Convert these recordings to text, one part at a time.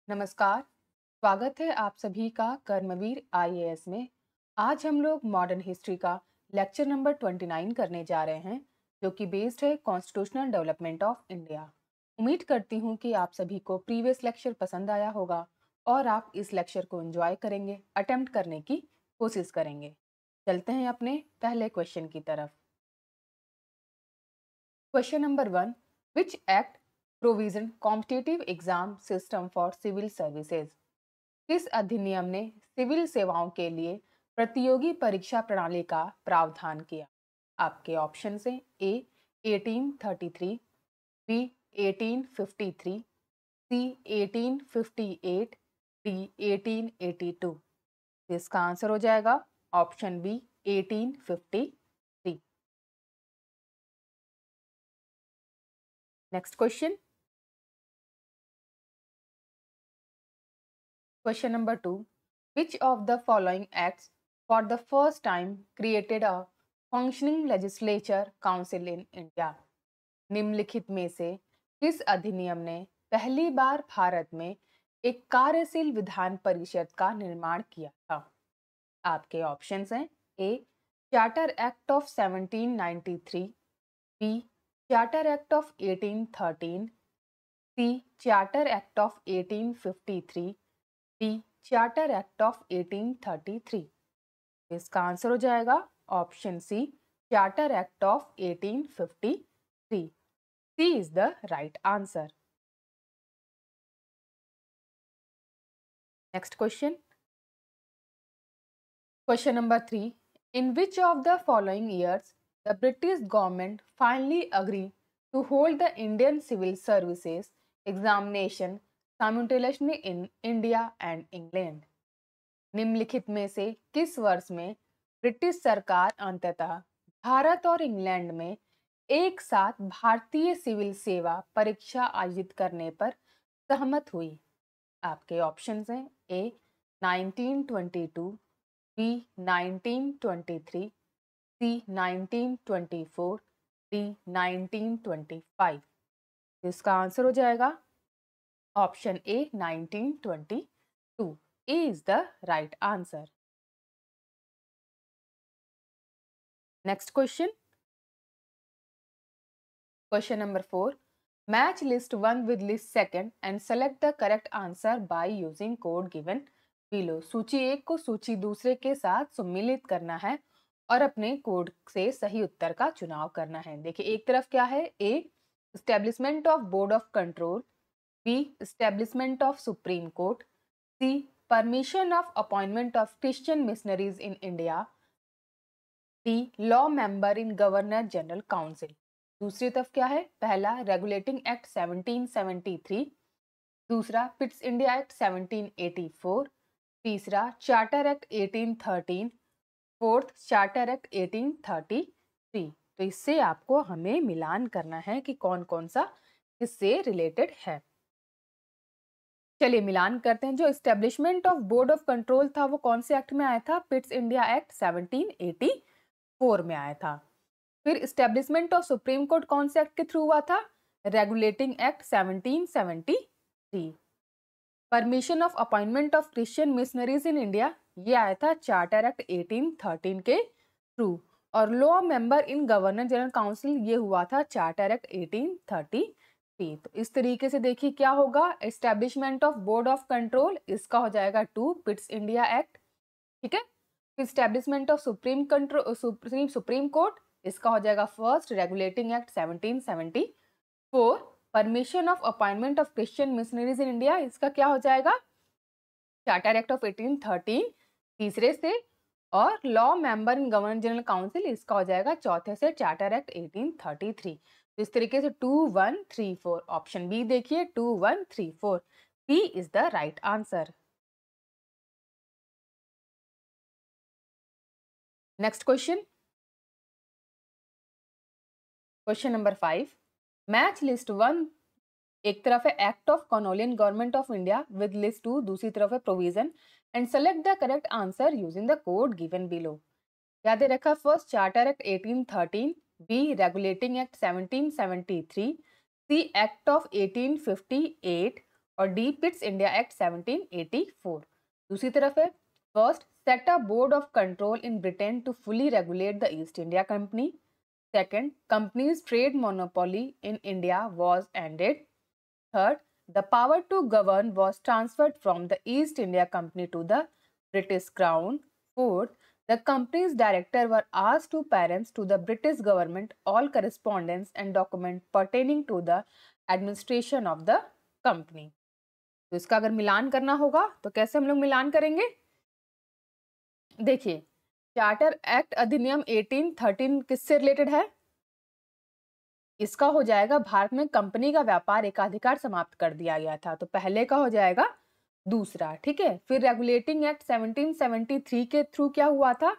नमस्कार। स्वागत है आप सभी का कर्मवीर आईएएस में। आज हम लोग मॉडर्न हिस्ट्री का लेक्चर नंबर 29 करने जा रहे हैं, जो कि बेस्ड है कॉन्स्टिट्यूशनल डेवलपमेंट ऑफ इंडिया। उम्मीद करती हूँ कि आप सभी को प्रीवियस लेक्चर पसंद आया होगा और आप इस लेक्चर को एंजॉय करेंगे, अटेम्प्ट करने की कोशिश करेंगे। चलते हैं अपने पहले क्वेश्चन की तरफ। Question number 1, which act provision competitive exam system for civil services? किस अधिनियम ने सिविल सेवाओं के लिए प्रतियोगी परीक्षा प्रणाली का प्रावधान किया? आपके ऑप्शन हैं ए 1833, बी 1853, सी 1858, डी 1882। इसका आंसर हो जाएगा option B 1853। Next question, question number 2, which of the following acts for the first time created a functioning legislature council in India? निम्नलिखित में से किस अधिनियम ने पहली बार भारत में एक कार्यशील विधान परिषद का निर्माण किया था? आपके ऑप्शंस हैं A charter act of 1793, B charter act of 1813, C charter act of 1853, D charter act of 1833। इसका आंसर हो जाएगा option C charter act of 1853। C is the right answer. Next question, question number 3, in which of the following years the British government finally agree to hold the Indian civil services examination simultaneously in India and England? निम्नलिखित में से किस वर्ष में British सरकार अंततः भारत और England में एक साथ भारतीय सिविल सेवा परीक्षा आयोजित करने पर सहमत हुई? आपके ऑप्शंस हैं ए 1922, बी 1923, सी 1924, डी 1925। इसका आंसर हो जाएगा option A 1922 is the right answer. Next question. Question number 4. Match list 1 with list 2 and select the correct answer by using code given below. सूची 1 को सूची दूसरे के साथ सम्मिलित करना है और अपने कोड से सही उत्तर का चुनाव करना है। देखिए, एक तरफ क्या है, A establishment of board of control, B establishment of supreme court, C permission of appointment of Christian missionaries in India, D law member in governor general council. दूसरी तरफ क्या है, पहला रेगुलेटिंग एक्ट 1773, दूसरा पिट्स इंडिया एक्ट 1784, तीसरा charter act 1813, fourth charter act 1833। तो इससे आपको हमें मिलान करना है कि कौन कौन सा इससे रिलेटेड है। चलिए मिलान करते हैं। जो establishment of board of control था वो कौन से एक्ट में आया था? पिट्स इंडिया एक्ट 1784 में आया था। फिर एस्टेब्लिशमेंट ऑफ सुप्रीम कोर्ट कौन से एक्ट के थ्रू हुआ था? Regulating act 1773। Permission of appointment of Christian missionaries in India, ये आया था चार्टर एक्ट 1813 के थ्रू। और law member in governor general council, ये हुआ था चार्टर एक्ट 1833। तो इस तरीके से देखिए क्या होगा, establishment of board of control इसका हो जाएगा 2 पिट्स इंडिया एक्ट, ठीक है। एस्टेब्लिशमेंट ऑफ सुप्रीम कोर्ट इसका हो जाएगा first regulating act 1774। Permission of appointment of Christian missionaries in India, इसका क्या हो जाएगा? चार्टर एक्ट ऑफ 1813 तीसरे से, और law member in governor general council इसका हो जाएगा चौथे से, चार्टर एक्ट 1833। तो इस तरीके से 2 1 3 4 ऑप्शन बी देखिए 2 1 3 4 B is the right answer. Next question, question number 5, match list 1 एक तरफ है act of colonial government of India with list 2 दूसरी तरफ है provision, and select the correct answer using the code given below. याद रखा, first charter act 1813, B regulating act 1773, C act of 1858 और D पिट्स India act 1784। दूसरी तरफ है first set a board of control in Britain to fully regulate the East India Company. Second companies trade monopoly in India was ended. Third the power to govern was transferred from the East India Company to the British Crown. Fourth, the company's directors were asked to parents to the British government all correspondence and documents pertaining to the administration of the company. तो इसका अगर मिलान करना होगा तो कैसे हम लोग मिलान करेंगे? देखिए, चार्टर एक्ट अधिनियम 1813 किससे रिलेटेड है? इसका हो जाएगा भारत में कंपनी का व्यापार एकाधिकार समाप्त कर दिया गया था, तो पहले का हो जाएगा दूसरा। ठीक है, फिर रेगुलेटिंग एक्ट 1773 के थ्रू क्या हुआ था?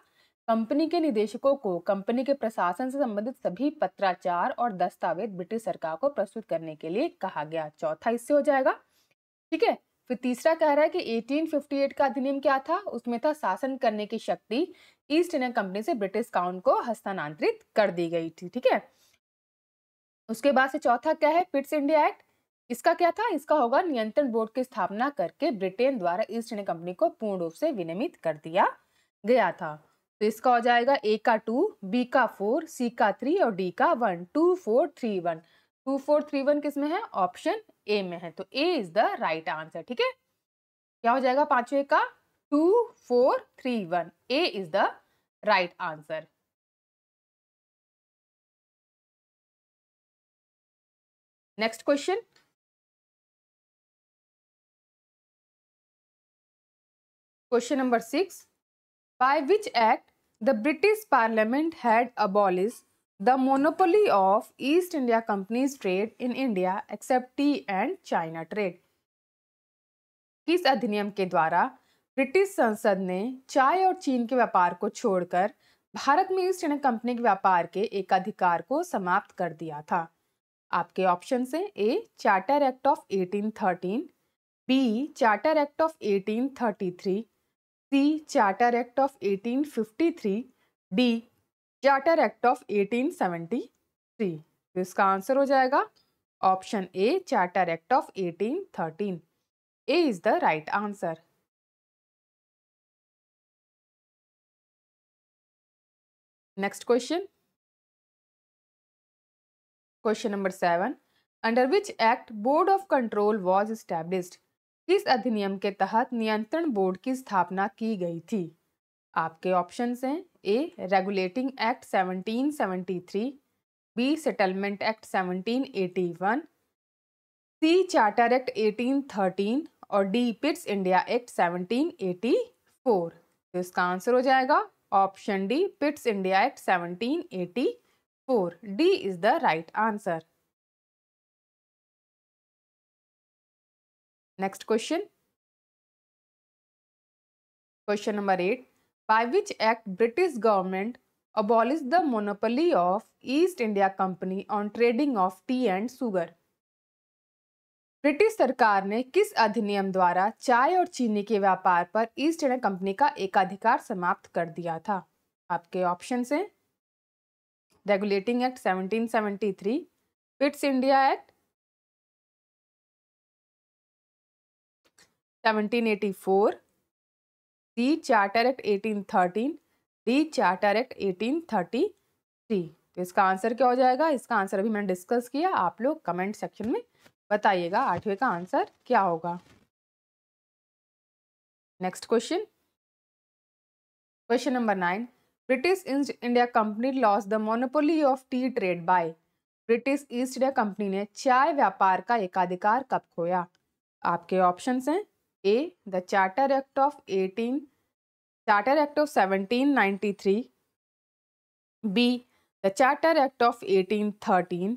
कंपनी के निदेशकों को कंपनी के प्रशासन से संबंधित सभी पत्राचार और दस्तावेज ब्रिटिश सरकार को प्रस्तुत करने के लिए कहा गया। चौथा इससे हो जाएगा। ठीक है, फिर तीसरा कह रहा है कि 1858 का अधिनियम क्या था? उसमें था शासन करने की शक्ति ईस्ट इंडिया कंपनी से ब्रिटिश काउंट को हस्तांतरित कर दी गई थी। ठीक है, उसके बाद से चौथा क्या है? पिट्स इंडिया एक्ट। इसका क्या था? इसका होगा नियंत्रण बोर्ड की स्थापना करके ब्रिटेन द्वारा ईस्ट इंडिया कंपनी को पूर्ण रूप से विनियमित कर दिया गया था। तो इसका हो जाएगा ए का 2, बी का 4, सी का 3 और डी का 1। 2 4 3 1। 2 4 3 1 किस में है? ऑप्शन ए में है, तो ए इज द राइट आंसर। ठीक है, क्या हो जाएगा पांचवे का? 2 4 3 1। ए is the right answer. Next question, question number 6, by which act the British Parliament had abolished the monopoly of East India Company's trade in India except tea and China trade? किस अधिनियम के द्वारा ब्रिटिश संसद ने चाय और चीन के व्यापार को छोड़कर भारत में ईस्ट इंडिया कंपनी के व्यापार के एकाधिकार को समाप्त कर दिया था? आपके ऑप्शन हैं A charter act of 1813, B charter act of 1833, C charter act of 1853, D charter act of 1873। तो इसका आंसर हो जाएगा option A charter act of 1813। A is the right answer. Next question, question number 7, under which act board of control was established? किस अधिनियम के तहत नियंत्रण board की स्थापना की गई थी? आपके ऑप्शंस हैं A regulating act 1773, B settlement act 1781, C charter act 1813 और डी पिट्स इंडिया एक्ट 1784। तो इसका आंसर हो जाएगा option D पिट्स India act 1784। D is the right answer. Next question, question number 8, by which act British government abolished the monopoly of East India Company on trading of tea and sugar? British सरकार ने किस अधिनियम द्वारा चाय और चीनी के व्यापार पर ईस्ट इंडिया कंपनी का एकाधिकार समाप्त कर दिया था? आपके ऑप्शन हैं regulating act 1773, पिट्स India act 1784, D charter act 1813, D charter act 1833। तो इसका आंसर क्या हो जाएगा? इसका आंसर अभी मैंने डिस्कस किया, आप लोग कमेंट सेक्शन में बताइएगा आठवें का आंसर क्या होगा। Next question, question number 9, British east India company loss the monopoly of T trade by? British east India company ने चाय व्यापार का एकाधिकार कब खोया? आपके ऑप्शंस हैं A the charter act of 1793, B the charter act of 1813,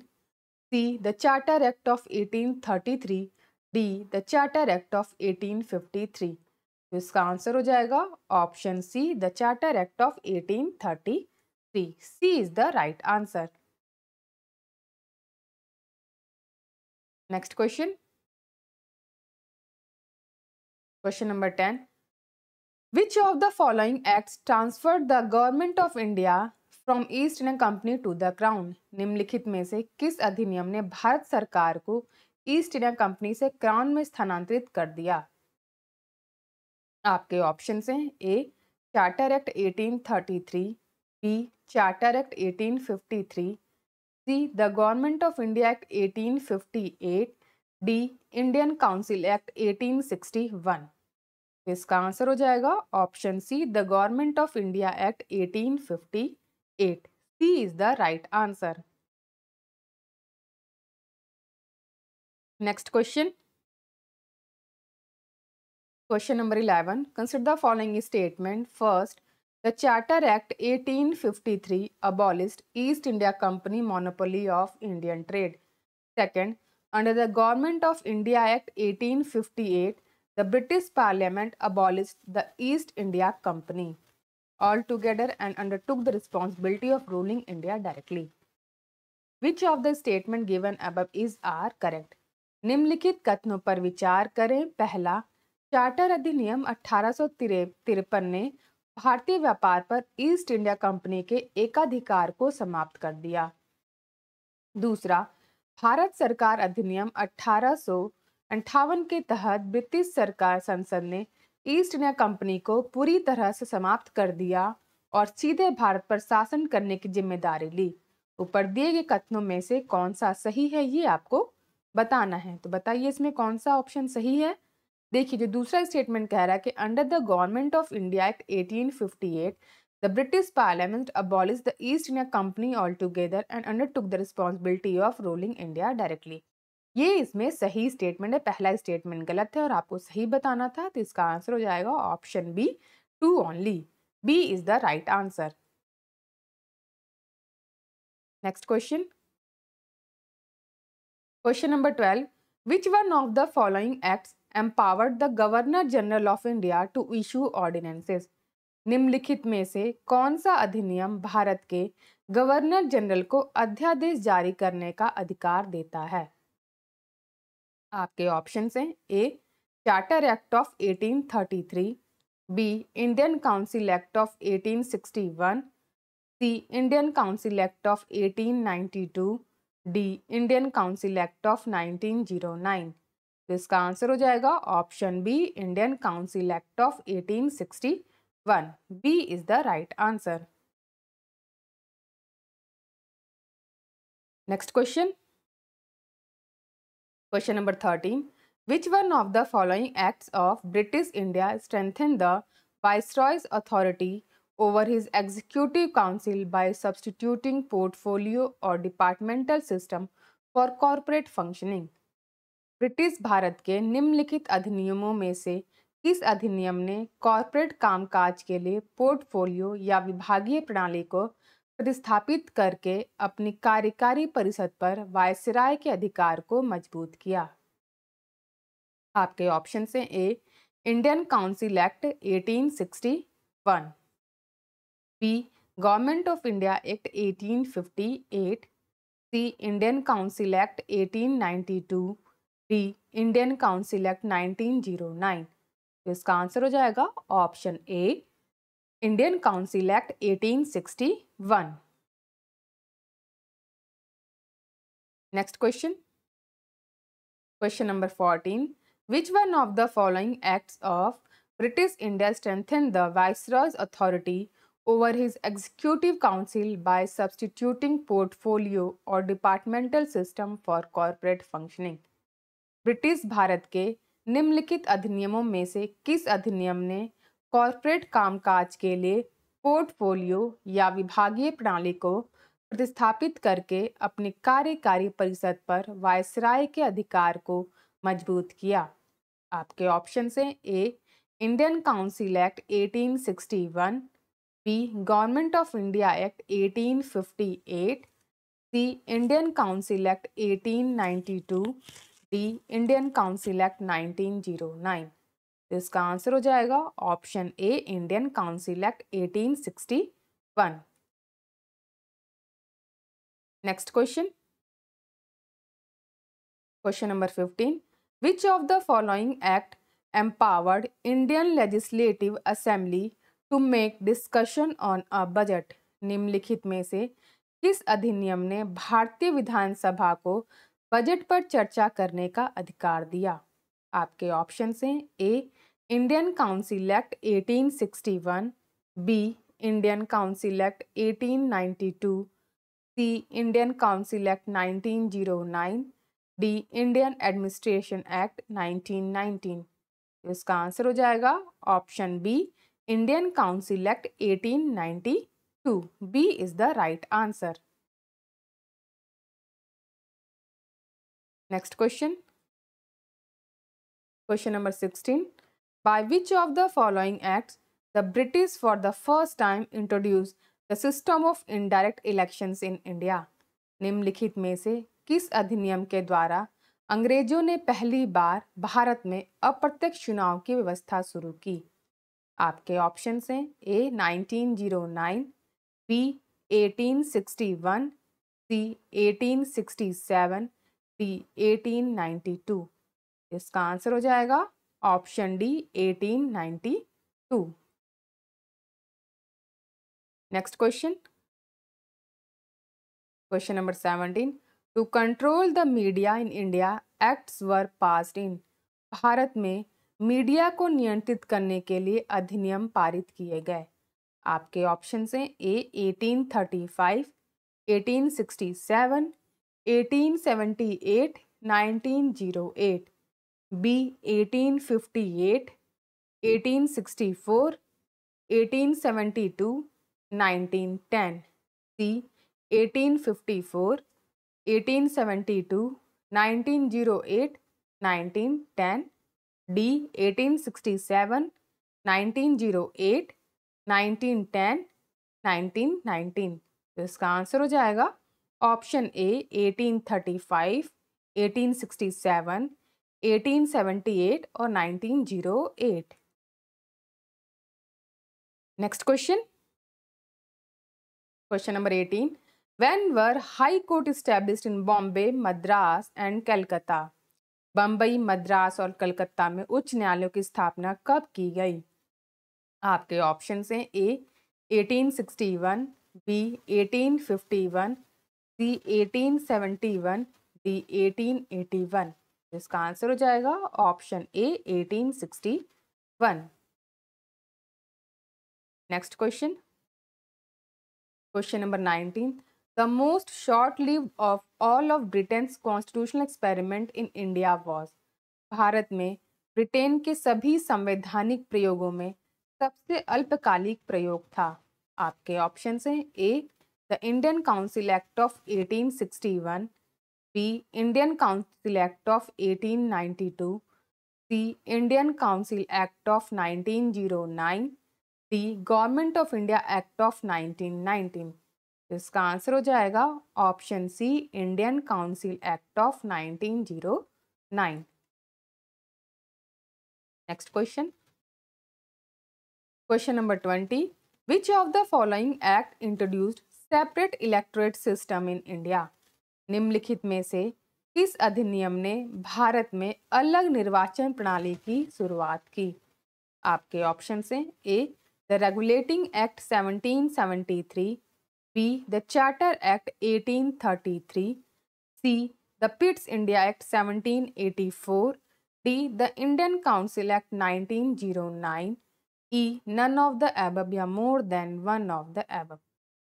C the charter act of 1833, D the charter act of 1853। तो इसका आंसर हो जाएगा option C the charter act of 1833। C is the right answer. Next question, question number 10, which of the following acts transferred the government of India from East India company to the crown? निम्नलिखित में से किस अधिनियम ने भारत सरकार को East India company से crown में स्थानांतरित कर दिया? आपके ऑप्शन हैं A charter act 1833, B charter act 1853, C the government of India act 1858, D Indian council act 1861। इसका आंसर हो जाएगा option C the government of India act 1858। C is the right answer. Next question, Question number 11. Consider the following statement. First, the Charter Act 1853 abolished East India Company monopoly of Indian trade. Second, under the Government of India Act 1858, the British Parliament abolished the East India Company altogether and undertook the responsibility of ruling India directly. Which of the statement given above is are correct? निम्नलिखित कथनों पर विचार करें। पहला, charter अधिनियम 1853 ने भारतीय व्यापार पर ईस्ट इंडिया कंपनी के एकाधिकार को समाप्त कर दिया। दूसरा, भारत सरकार अधिनियम 1858 के तहत ब्रिटिश सरकार संसद ने ईस्ट इंडिया कंपनी को पूरी तरह से समाप्त कर दिया और सीधे भारत पर शासन करने की जिम्मेदारी ली। ऊपर दिए गए कथनों में से कौन सा सही है ये आपको बताना है। तो बताइए इसमें कौन सा ऑप्शन सही है। देखिए जो दूसरा स्टेटमेंट कह रहा है कि under the government of India act 1858 the British parliament abolish the East India company all together and undertook the responsibility of ruling India directly. ये इसमें सही स्टेटमेंट है। पहला स्टेटमेंट गलत है और आपको सही बताना था, तो इसका आंसर हो जाएगा option B, 2 only. B is the right answer. Next question, question number 12. Which one of the following acts empowered the Governor General of India to issue ordinances? निम्नलिखित में से कौन सा अधिनियम भारत के गवर्नर जनरल को अध्यादेश जारी करने का अधिकार देता है? आपके ऑप्शंस हैं A charter act of 1833, B Indian council act of 1861, C Indian council act of 1892, D Indian council act of 1909। तो इसका आंसर हो जाएगा option B Indian council act of 1861। B is the right answer. Next question, question number 13. Which one of the following acts of British India strengthened the Viceroy's authority over his executive council by substituting portfolio or departmental system for corporate functioning? British Bharat के निम्नलिखित अधिनियमों में से किस अधिनियम ने corporate कामकाज के लिए पोर्टफोलियो या विभागीय प्रणाली को प्रतिस्थापित करके अपनी कार्यकारी परिषद पर वायसराय के अधिकार को मजबूत किया? आपके ऑप्शन हैं A Indian council act 1861, B government of India act 1858, C Indian council act 1892, D Indian council act 1909। तो इसका आंसर हो जाएगा option A Indian council act 1861। Next question, question number 14. Which one of the following acts of British India strengthened the Viceroy's authority over his executive council by substituting portfolio or departmental system for corporate functioning? British Bharat के निम्नलिखित अधिनियमों में से किस अधिनियम ने corporate कामकाज के लिए पोर्टफोलियो या विभागीय प्रणाली को प्रतिस्थापित करके अपनी कार्यकारी परिषद पर वायसराय के अधिकार को मजबूत किया? आपके ऑप्शन हैं A Indian council act 1861, B government of India act 1858, C Indian council act 1892, D Indian council act 1909। तो इसका आंसर हो जाएगा option A Indian council act 1861। Next question, question number 15. Which of the following act empowered Indian Legislative Assembly to make discussion on a budget? निम्नलिखित में से किस अधिनियम ने भारतीय विधानसभा को बजट पर चर्चा करने का अधिकार दिया? आपके ऑप्शन हैं A Indian council act 1861, B Indian council act 1892, C Indian council act 1909, D Indian administration act 1919। इसका आंसर हो जाएगा option B Indian council act 1892। B is the right answer. Next question, question number 16। By which of the following acts the British for the first time introduced the system of indirect elections in India? निम्नलिखित में से किस अधिनियम के द्वारा अंग्रेजों ने पहली बार भारत में अप्रत्यक्ष चुनाव की व्यवस्था शुरू की? आपके ऑप्शन हैं ए 1909, बी 1861, सी 1867, डी 1892। इसका आंसर हो जाएगा option D 1892। Next question, question number 17। To control the media in India acts were passed in. Bharat में मीडिया को नियंत्रित करने के लिए अधिनियम पारित किए गए। आपके ऑप्शन हैं ए 1835, 1867, 1878, 1908, बी 1858, 1864, 1872, 1910, सी 1854, 1872, 1908, 1910, डी 1867, 1908, 1910, 1919। तो इसका आंसर हो जाएगा ऑप्शन ए 1835, 1867, 1878 और 1908। Next question, question number 18। When were High Court established in Bombay, Madras and Calcutta? Bombay, Madras और कलकत्ता में उच्च न्यायालयों की स्थापना कब की गई? आपके ऑप्शन हैं ए 1861, बी 1851, सी 1871, डी 1881। इसका आंसर हो जाएगा option A 1861। Next question, question number 19। The most short lived of all of Britain's constitutional experiment in India was. Bharat में ब्रिटेन के सभी संवैधानिक प्रयोगों में सबसे अल्पकालिक प्रयोग था। आपके ऑप्शन हैं A the Indian council act of 1861, B Indian council act of 1892, C Indian council act of 1909, D government of India act of 1919। इसका आंसर हो जाएगा option C Indian council act of 1909। Next question, question number 20। Which of the following act introduced separate electorate system in India? निम्नलिखित में से किस अधिनियम ने भारत में अलग निर्वाचन प्रणाली की शुरुआत की? आपके ऑप्शन हैं A the regulating act 1773, B the charter act 1833, C the Pitt's India act 1784, D the Indian council act 1909, E none of the above या more than one of the above.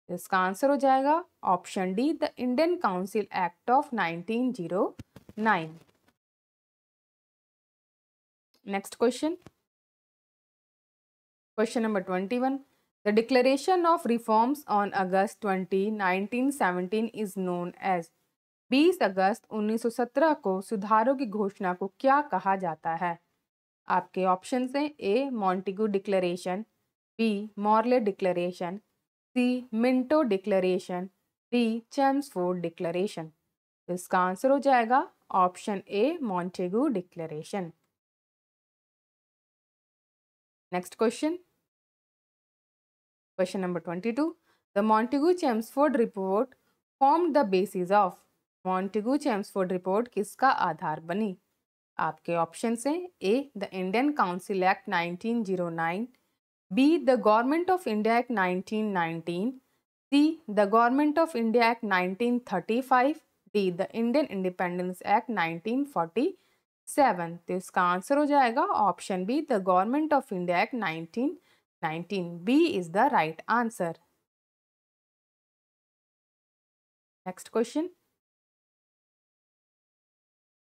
इसका आंसर हो जाएगा option D the Indian council act of 1909। Next question, question number 21। The Declaration of Reforms on August 20, 1917 is known as। 20 अगस्त 1917 को सुधारों की घोषणा को क्या कहा जाता है? आपके ऑप्शन हैं A Montagu declaration, B Morley declaration, C Minto declaration, D Chelmsford declaration. इसका आंसर हो जाएगा option A Montagu declaration. Next question, question number 22। The Montagu Chelmsford report form the basis of. Montagu Chelmsford report किसका आधार बनी? आपके option हैं A the Indian council act 1909, B the government of India act 1919, C the government of India act 1935, D the Indian independence act 1947। तो इसका answer हो जाएगा option B the government of India act 1919। B is the right answer. Next question,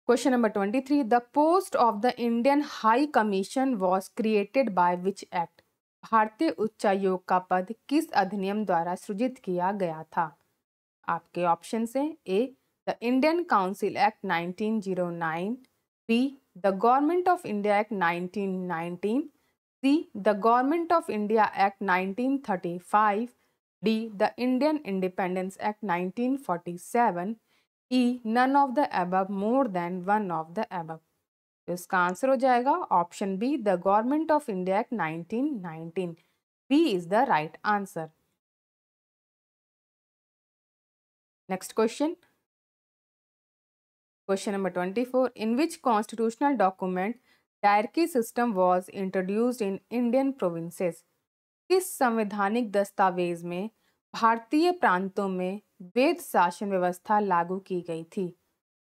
question number 23, the post of the Indian high commission was created by which act. भारतीय उच्चायोग का पद किस अधिनियम द्वारा सृजित किया गया था। आपके ऑप्शन हैं A the Indian council act 1909, B the government of India act 1919, C the government of India act 1935, D the Indian independence act 1947, E none of the above more than one of the above. तो इसका answer हो जाएगा option B the government of India act 1919। B is the right answer. Next question, question number 24, in which constitutional document dyarchy system was introduced in Indian provinces. किस संवैधानिक दस्तावेज में भारतीय प्रांतों में वैध शासन व्यवस्था लागू की गई थी।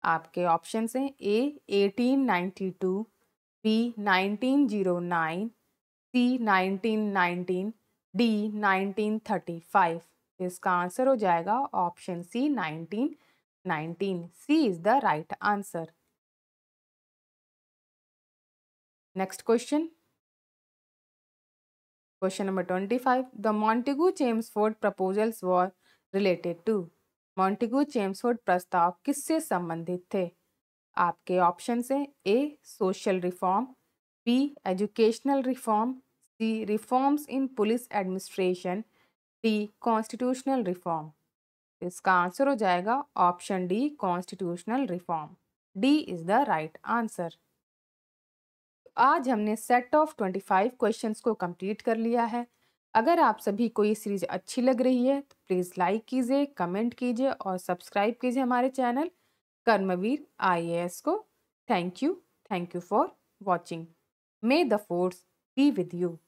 आपके ऑप्शन हैं ए 1892, बी 1909, सी 1919, डी 1935। इसका आंसर हो जाएगा option C 1919। C is the right answer. Next question, question number 25, the Montagu Chelmsford proposals were related to. Montagu Chelmsford प्रस्ताव किससे संबंधित थे। आपके ऑप्शन हैं A social reform, B educational reform, C reforms in police administration, D constitutional reform. इसका answer हो जाएगा option D constitutional reform. D is the right answer. आज हमने सेट ऑफ 25 क्वेश्चंस को कंप्लीट कर लिया है। अगर आप सभी को ये सीरीज अच्छी लग रही है तो प्लीज़ लाइक कीजिए, कमेंट कीजिए और सब्सक्राइब कीजिए हमारे चैनल कर्मवीर IAS को। Thank you for watching. May the force be with you.